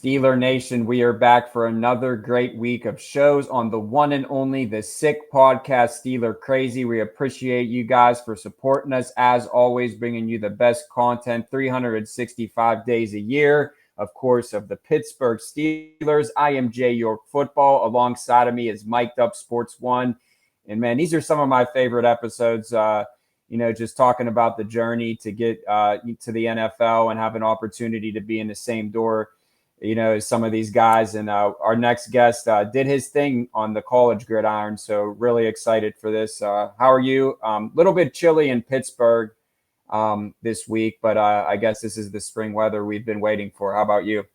Steeler Nation, we are back for another great week of shows on the one and only The Sick Podcast, Steeler Crazy. We appreciate you guys for supporting us, as always, bringing you the best content 365 days a year, of course, of the Pittsburgh Steelers. I am Jay York Football. Alongside of me is Mic'd Up Sports One. And, man, these are some of my favorite episodes, just talking about the journey to get to the NFL and have an opportunity to be in the same door, some of these guys. And our next guest did his thing on the college gridiron. So really excited for this. How are you? Little bit chilly in Pittsburgh this week, but I guess this is the spring weather we've been waiting for. How about you?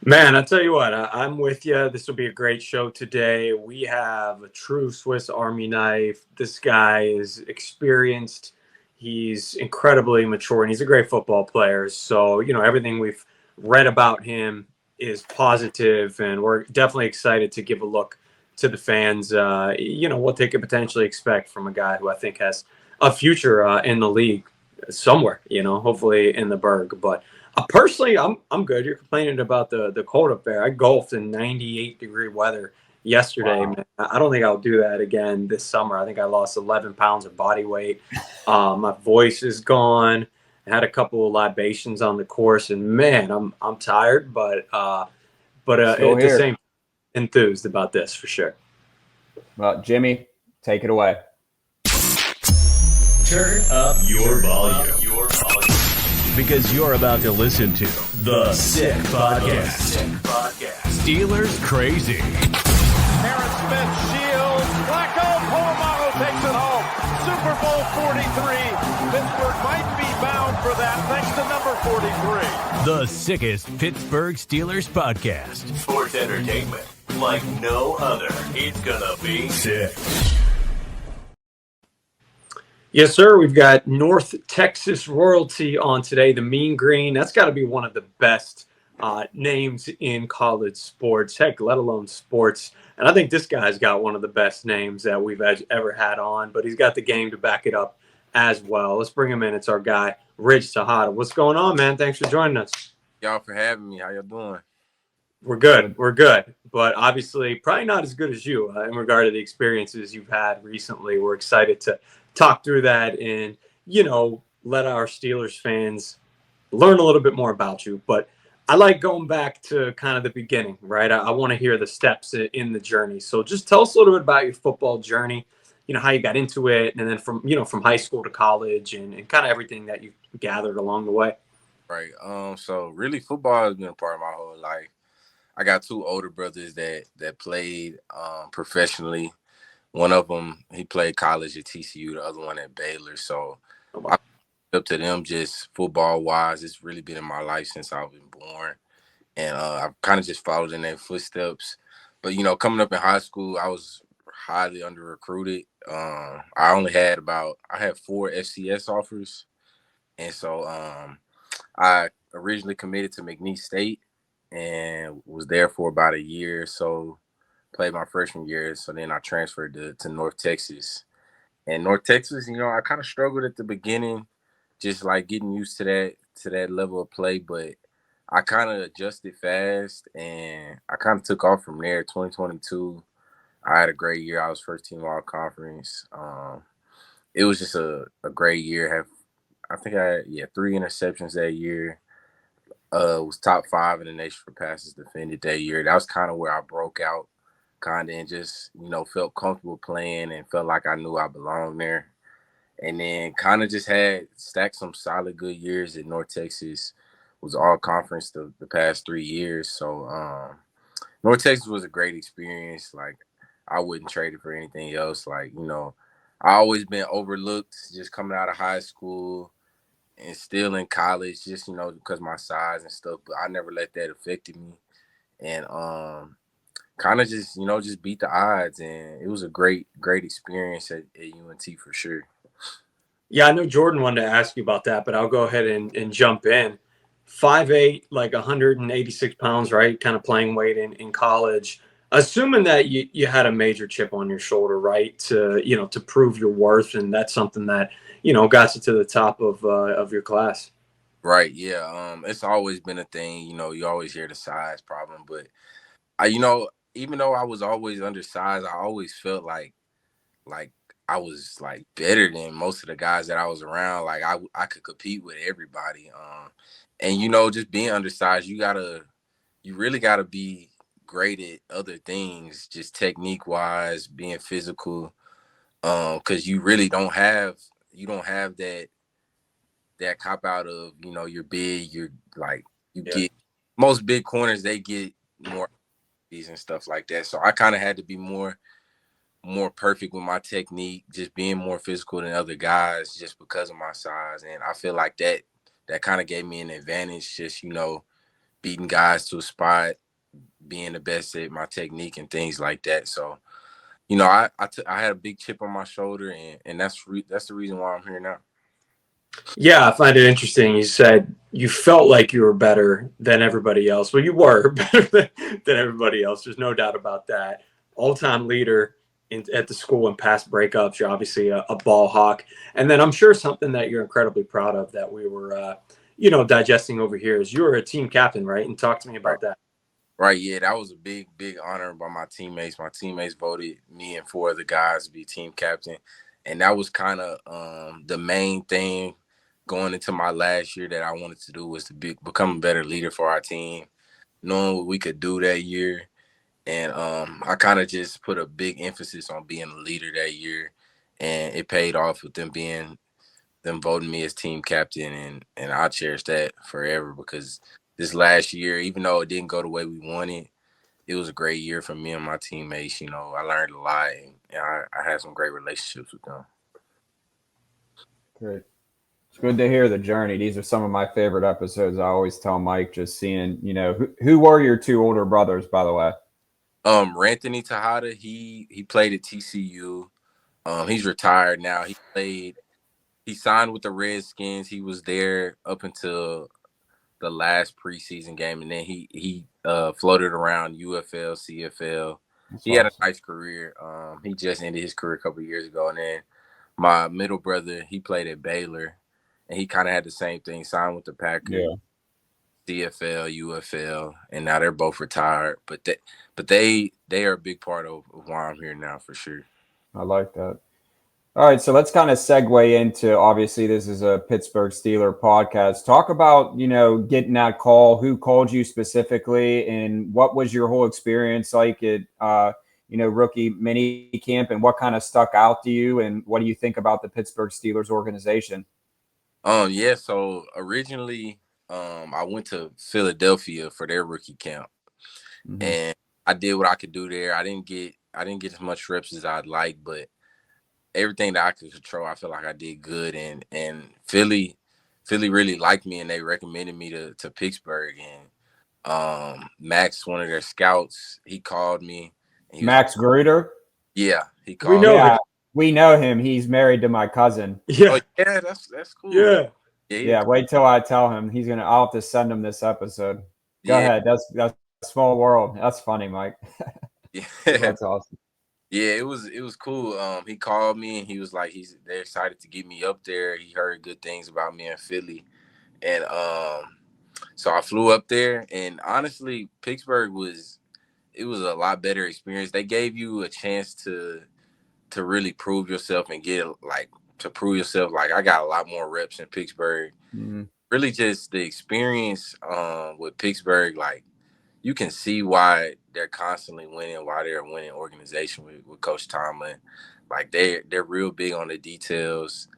Man, I'll tell you what, I'm with you. This will be a great show today. We have a true Swiss Army knife. This guy is experienced. He's incredibly mature, and he's a great football player. So, everything we've read about him is positive, and we're definitely excited to give a look to the fans, what they could potentially expect from a guy who I think has a future in the league somewhere, hopefully in the Berg. But personally, I'm good. You're complaining about the cold up there. I golfed in 98-degree weather yesterday. Wow. Man. I don't think I'll do that again this summer. I think I lost 11 pounds of body weight. My voice is gone. I had a couple of libations on the course, and man, I'm tired, but at the same, enthused about this for sure. Well, Jimmy, take it away. Turn up your volume. Because you're about to listen to The Sick Podcast. Steelers Crazy. Aaron Smith shields. Flacco, Polamalu takes it home. Super Bowl 43. Pittsburgh might be bound for that thanks to number 43. The sickest Pittsburgh Steelers podcast. Sports entertainment like no other. It's gonna be sick. Yes, sir. We've got North Texas royalty on today, the Mean Green. That's got to be one of the best names in college sports, heck, let alone sports. And I think this guy's got one of the best names that we've ever had on, but he's got the game to back it up as well. Let's bring him in. It's our guy, Rich Tejada. What's going on, man? Thanks for joining us. Y'all for having me. How y'all doing? We're good. But obviously probably not as good as you in regard to the experiences you've had recently. We're excited to talk through that and, let our Steelers fans learn a little bit more about you. But I like going back to kind of the beginning, right? I want to hear the steps in the journey. So just tell us a little bit about your football journey, how you got into it, and then from high school to college and kind of everything that you gathered along the way. Right. So really football has been a part of my whole life. I got two older brothers that played professionally. One of them, he played college at TCU, the other one at Baylor. So I look up to them just football-wise. It's really been in my life since I've been born. And I've kind of just followed in their footsteps. But, coming up in high school, I was highly under-recruited. I had 4 FCS offers. And so I originally committed to McNeese State and was there for about a year or so. Played my freshman year, so then I transferred to North Texas. And North Texas, I kind of struggled at the beginning, just like getting used to that level of play, but I kind of adjusted fast, and I kind of took off from there. 2022, I had a great year. I was first team all conference. It was just a great year. I think I had 3 interceptions that year. Was top 5 in the nation for passes defended that year. That was kind of where I broke out. And just, felt comfortable playing and felt like I knew I belonged there. And then kind of just had stacked some solid good years at North Texas. Was all conference the past 3 years. So North Texas was a great experience. Like, I wouldn't trade it for anything else. Like, I always been overlooked just coming out of high school and still in college, just, because my size and stuff. But I never let that affect me. And kind of just, just beat the odds. And it was a great experience at UNT for sure. Yeah, I know Jordan wanted to ask you about that, but I'll go ahead and jump in. 5'8", like 186 pounds, right? Kind of playing weight in college. Assuming that you had a major chip on your shoulder, right? To prove your worth. And that's something that, got you to the top of your class. Right. Yeah. It's always been a thing. You always hear the size problem, but even though I was always undersized, I always felt like I was like better than most of the guys that I was around. Like I could compete with everybody. And just being undersized, you really gotta be great at other things, just technique wise, being physical. Because you don't have that cop out of you're big, you're like you get most big corners, they get more and stuff like that. So I kind of had to be more perfect with my technique, just being more physical than other guys just because of my size. And I feel like that kind of gave me an advantage, just beating guys to a spot, being the best at my technique and things like that. So I had a big chip on my shoulder, and that's the reason why I'm here now. Yeah, I find it interesting. You said you felt like you were better than everybody else. Well, you were better than everybody else. There's no doubt about that. All-time leader at the school in pass breakups. You're obviously a ball hawk. And then I'm sure something that you're incredibly proud of that we were, digesting over here is you were a team captain, right? And talk to me about that. Right, yeah, that was a big, big honor by my teammates. My teammates voted me and four other guys to be team captain, and that was kind of the main thing going into my last year that I wanted to do was to become a better leader for our team, knowing what we could do that year, and I kind of just put a big emphasis on being a leader that year, and it paid off with them voting me as team captain, and I cherish that forever because this last year, even though it didn't go the way we wanted, it was a great year for me and my teammates. I learned a lot, and I had some great relationships with them. Great. It's good to hear the journey. These are some of my favorite episodes. I always tell Mike, just seeing, who were your two older brothers, by the way? Ranthony Texada, he played at TCU. He's retired now. He signed with the Redskins. He was there up until the last preseason game, and then he floated around UFL, CFL. He had a nice career. He just ended his career a couple of years ago, and then my middle brother, he played at Baylor, and he kind of had the same thing. Signed with the Packers, CFL, UFL, and now they're both retired. But they are a big part of why I'm here now for sure. I like that. All right, so let's kind of segue into, obviously this is a Pittsburgh Steeler podcast. Talk about, getting that call, who called you specifically, and what was your whole experience like at, rookie mini camp, and what kind of stuck out to you, and what do you think about the Pittsburgh Steelers organization? Yeah, so originally I went to Philadelphia for their rookie camp. Mm-hmm. And I did what I could do there. I didn't get as much reps as I'd like, but everything that I could control, I feel like I did good. And Philly really liked me, and they recommended me to Pittsburgh. And Max, one of their scouts, he called me. Max Gruder? Yeah, he called me. We know him. He's married to my cousin. Yeah, oh, yeah, that's cool. Yeah. Wait till I tell him. I'll have to send him this episode. Go ahead. That's small world. That's funny, Mike. Yeah, that's awesome. Yeah, it was cool. He called me and he was like, they're excited to get me up there. He heard good things about me in Philly, and so I flew up there. And honestly, Pittsburgh was a lot better experience. They gave you a chance to really prove yourself and to prove yourself. Like I got a lot more reps in Pittsburgh. Mm-hmm. Really, just the experience with Pittsburgh, like. You can see why they're constantly winning, why they're a winning organization with Coach Tomlin. Like they're real big on the details.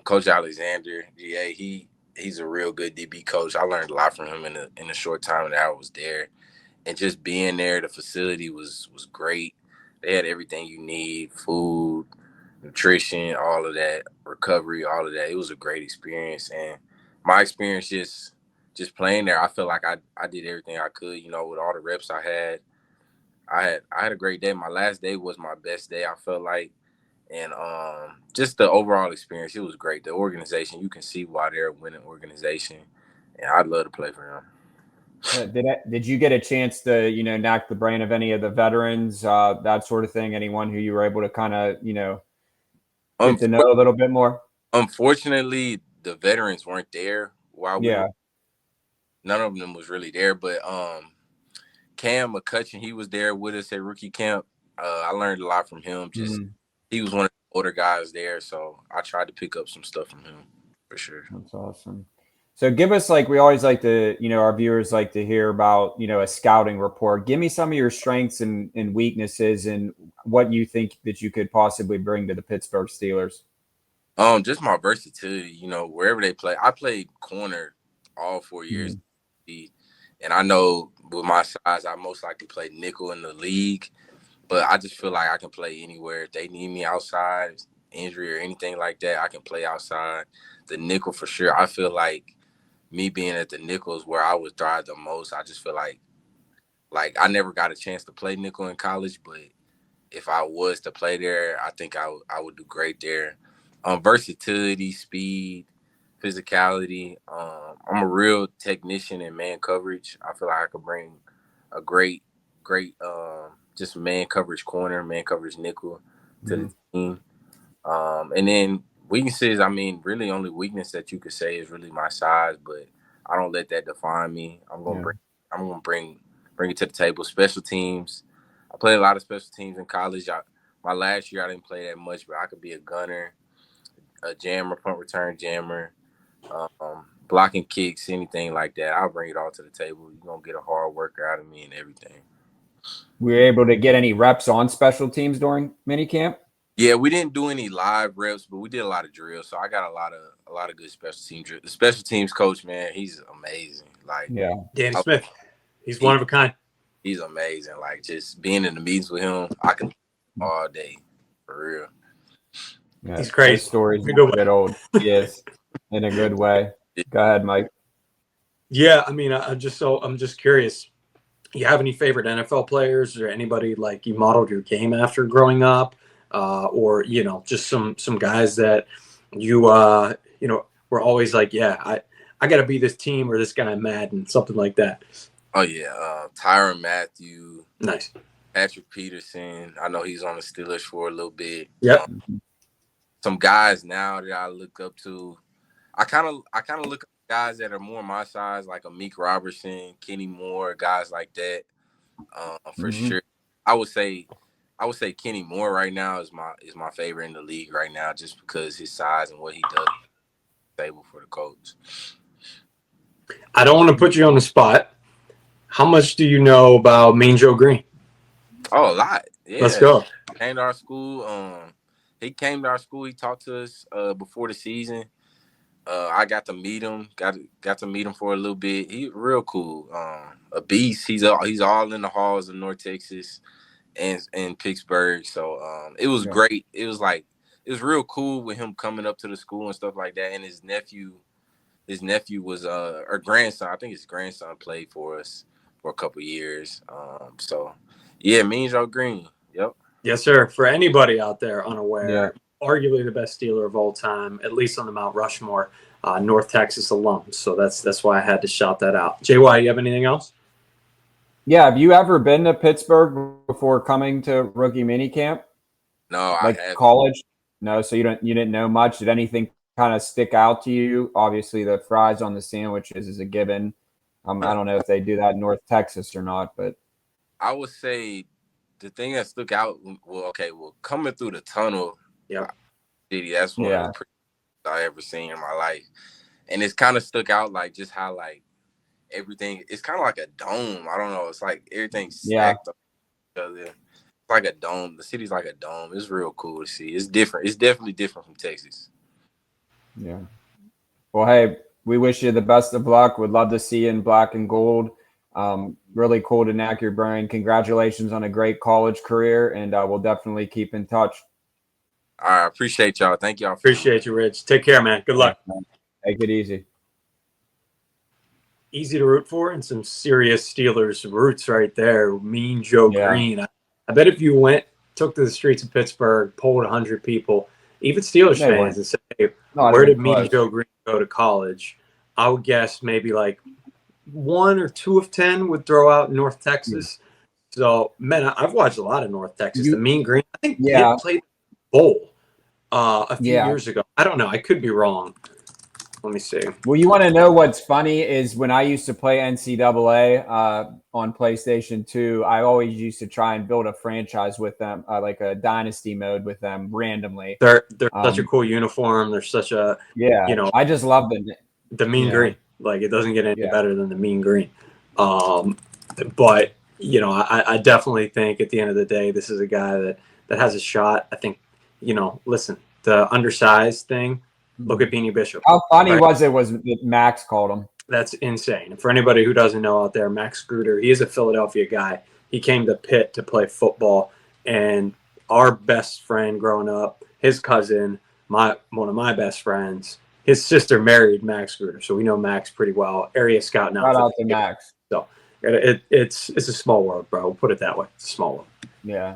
Coach Alexander, he's a real good DB coach. I learned a lot from him in the short time that I was there, and just being there, the facility was great. They had everything you need: food, nutrition, all of that, recovery, all of that. It was a great experience, and my experience just playing there, I feel like I did everything I could, with all the reps I had. I had a great day. My last day was my best day, I felt like. And just the overall experience, it was great. The organization, you can see why they're a winning organization. And I'd love to play for them. Did you get a chance to, knock the brain of any of the veterans, that sort of thing? Anyone who you were able to kind of, get to know a little bit more? Unfortunately, the veterans weren't there. while we were, none of them was really there. But Cam McCutcheon, he was there with us at rookie camp. I learned a lot from him. Just he was one of the older guys there, so I tried to pick up some stuff from him for sure. That's awesome. So give us, like, we always like to, our viewers like to hear about, a scouting report. Give me some of your strengths and weaknesses and what you think that you could possibly bring to the Pittsburgh Steelers. Just my versatility, wherever they play. I played corner all 4 years. And I know with my size, I most likely play nickel in the league. But I just feel like I can play anywhere. If they need me outside, injury or anything like that, I can play outside. The nickel for sure. I feel like me being at the nickel is where I would thrive the most. I just feel like I never got a chance to play nickel in college, but if I was to play there, I think I would do great there. Versatility, speed, physicality. I'm a real technician in man coverage. I feel like I could bring a great just man coverage corner, man coverage nickel to the team. And then weaknesses, really only weakness that you could say is really my size, but I don't let that define me. I'm gonna bring it to the table. Special teams. I played a lot of special teams in college. My last year I didn't play that much, but I could be a gunner, a jammer, punt return jammer, blocking kicks, anything like that. I'll bring it all to the table. You're gonna get a hard worker out of me and everything. Were you able to get any reps on special teams during minicamp? Yeah, we didn't do any live reps, but we did a lot of drills. So I got a lot of good special team drills. The special teams coach, man, he's amazing. Danny Smith, he's one of a kind. He's amazing. Like, just being in the meetings with him, I can all day for real. Yeah, he's crazy. His stories get old. Yes, in a good way. Go ahead, Mike. Yeah, I'm just curious. You have any favorite NFL players or anybody like you modeled your game after growing up? Or just some guys that you were always like, I got to be this team or this guy Madden, something like that. Oh yeah, Tyrann Mathieu, nice. Patrick Peterson. I know he's on the Steelers for a little bit. Yep. Some guys now that I look up to. I kind of look at guys that are more my size, like a Meek Robertson, Kenny Moore, guys like that. For sure, I would say Kenny Moore right now is my favorite in the league right now, just because his size and what he does stable for the coach. I don't want to put you on the spot. How much do you know about Mean Joe Green? Oh, a lot. Yeah. Let's go. He came to our school. He talked to us before the season. I got to meet him. Got to meet him for a little bit. He's real cool. A beast. He's all in the halls of North Texas and Pittsburgh. So it was great. It was real cool with him coming up to the school and stuff like that. And his nephew was our grandson. I think his grandson played for us for a couple years. So yeah, Mean Joe Green. Yep. Yes, sir. For anybody out there unaware, arguably the best Steeler of all time, at least on the Mount Rushmore, North Texas alum. So that's why I had to shout that out. JY, you have anything else? Yeah. Have you ever been to Pittsburgh before coming to rookie minicamp? No, like I haven't. College? No. So you didn't know much. Did anything kind of stick out to you? Obviously, the fries on the sandwiches is a given. I don't know if they do that in North Texas or not, but I would say the thing that stuck out. Well, coming through the tunnel. Yeah, that's one of the prettiest I ever seen in my life, and it's kind of stuck out like just how like everything. It's kind of like a dome. I don't know. It's like everything's stacked up each other. It's like a dome. The city's like a dome. It's real cool to see. It's different. It's definitely different from Texas. Yeah. Well, hey, we wish you the best of luck. Would love to see you in black and gold. Really cool to knack your brain. Congratulations on a great college career, and we'll definitely keep in touch. All right, appreciate y'all. Thank y'all. Appreciate you, Rich. Take care, man. Good luck. Take it easy. Easy to root for, and some serious Steelers roots right there. Mean Joe Green. I bet if you took to the streets of Pittsburgh, polled 100 people, even Steelers fans, and say, where did Mean Joe Green go to college? I would guess maybe like 1 or 2 of 10 would throw out North Texas. So, man, I've watched a lot of North Texas. The Mean Green, I think he played bowl a few years ago. I don't know. I could be wrong. Let me see. Well, you want to know what's funny is when I used to play NCAA on PlayStation 2, I always used to try and build a franchise with them, like a dynasty mode with them randomly. They're such a cool uniform. They're such a I just love the mean green. Like it doesn't get any better than the mean green. But I definitely think at the end of the day, this is a guy that has a shot. I think listen, the undersized thing. Look at Beanie Bishop. How funny was it Max called him? That's insane. And for anybody who doesn't know out there, Max Gruder, he is a Philadelphia guy. He came to Pitt to play football. And our best friend growing up, his cousin, one of my best friends, his sister married Max Gruder. So we know Max pretty well. Area scout now. Shout out to Max. So it's a small world, bro. We'll put it that way. It's a small world. Yeah.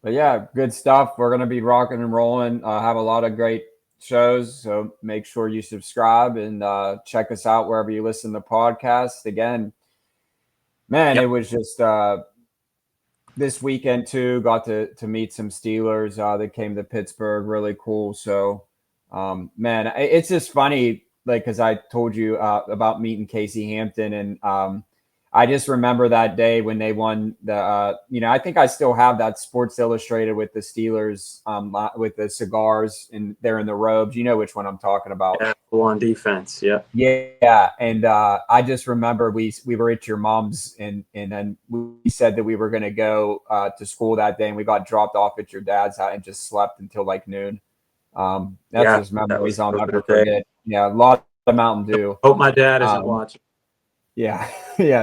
But yeah, good stuff. We're going to be rocking and rolling. Have a lot of great shows, so make sure you subscribe and check us out wherever you listen to podcasts. Again, man, It was just this weekend too, got to meet some Steelers that came to Pittsburgh. Really cool. So man, it's just funny, like, because I told you about meeting Casey Hampton, and I just remember that day when they won the, I think I still have that Sports Illustrated with the Steelers with the cigars, and they're in the robes. You know which one I'm talking about. Yeah, full on defense. Yeah. Yeah. And I just remember we were at your mom's, and then we said that we were going to go to school that day, and we got dropped off at your dad's house and just slept until like noon. That's just memories I'll never forget. Yeah, a lot of Mountain Dew. Hope my dad isn't watching. Yeah.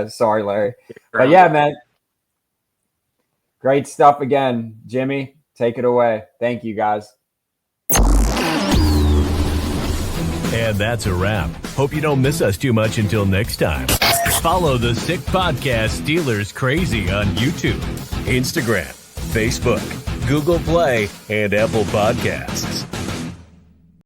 Sorry, Larry. But yeah, man. Great stuff again. Jimmy, take it away. Thank you, guys. And that's a wrap. Hope you don't miss us too much until next time. Follow the Sick Podcast Steelers Crazy on YouTube, Instagram, Facebook, Google Play, and Apple Podcasts.